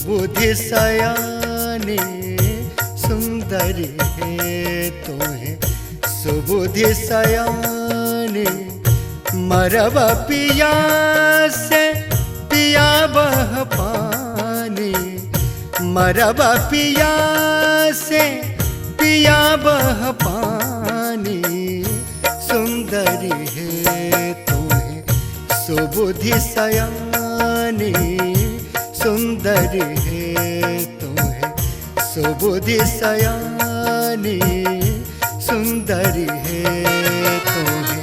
सुबुधि सयानी सुंदरी है तोहे सुबुधि सयानी। मरवा पिया से पिया बह पानी, मरवा पिया से पिया बह पानी। सुंदरी है तोहे सुबुधि सयानी सुंदरी है तोहे सुबुधि सयानी सुंदरी है तोहे।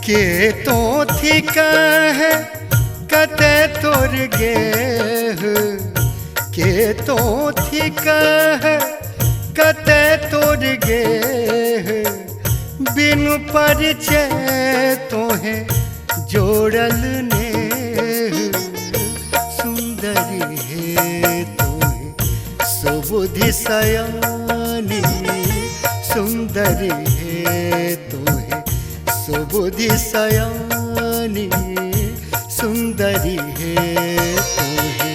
के तो थी कह कते तोर गेह, के तो थी कह कते तोर गेह। बिनु परिचय तोहे जोड़ल नेह। सुंदरी है तोहे सुबुधि सयानी सुंदरी है तोहे सुबुधि सयानी सुंदरी है तोहे।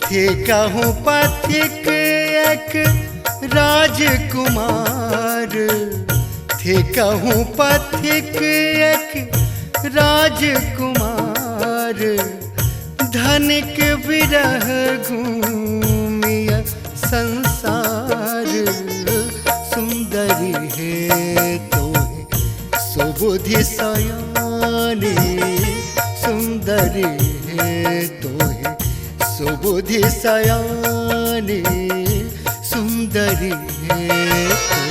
थे कहूँ पथिक एक राजकुमार, थे कहूँ पथिक एक राजकुमार। धनिक विरह घूमिया संसार। सुंदरी है तोहे सुबुधि सयानी सुंदरी है तोहे सुबुधि सयानी सुंदरी है तोहे।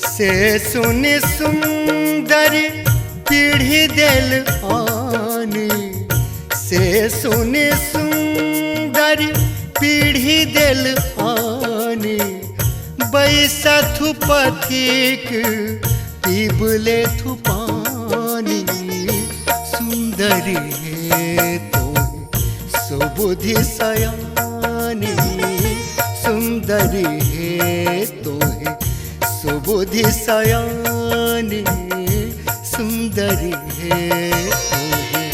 से सुनि सुंदरी पीढ़ी दिल आनी, से सुनि सुंदरी पीढ़ी दिल आनी। बैसा थु पथिक पीबले थु पानी। सुंदरी है तोहे सुबुधि सयानी सुंदरी है तोहे सुबुधि सयानी सुंदरी है तोहे।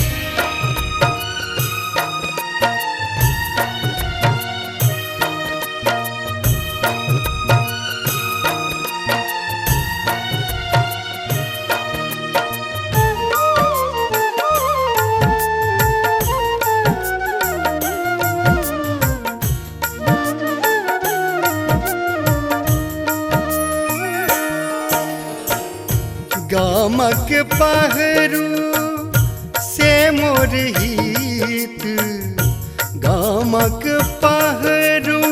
गामक पहरू से मोर हित, गामक पहरू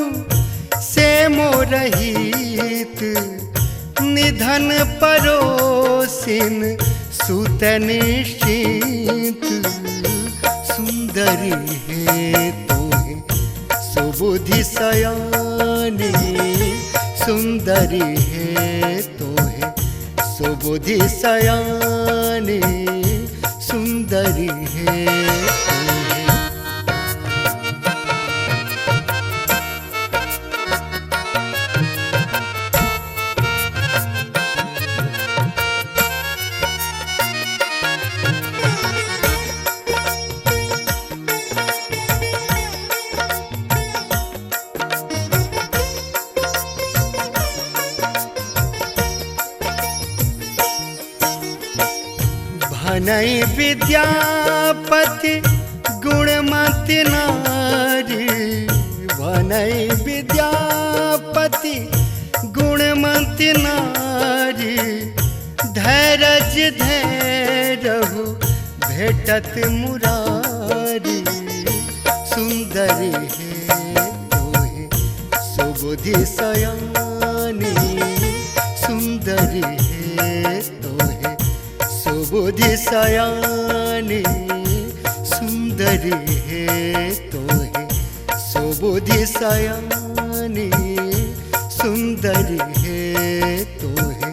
से मोर हित। निधन परोसिन सुत निश्चित। सुंदरी है तोहे सुबुधि सयानी सुंदरी है तोहे सुबुधि सयानी सुंदरी है तोहे। बनई विद्यापति गुणमति नारी, बनई विद्यापति गुणमति नारी, धैर्य धैर्यहु भेटत मुरारी। सुंदरी है तोहे सुबुद्धि सयानी, सुंदरी है तोहे सुबुद्धि सयानी, सुंदरी है तोहे सुबुद्धि सयानी, सुंदरी है तोहे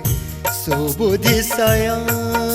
सुबुद्धि सयानी।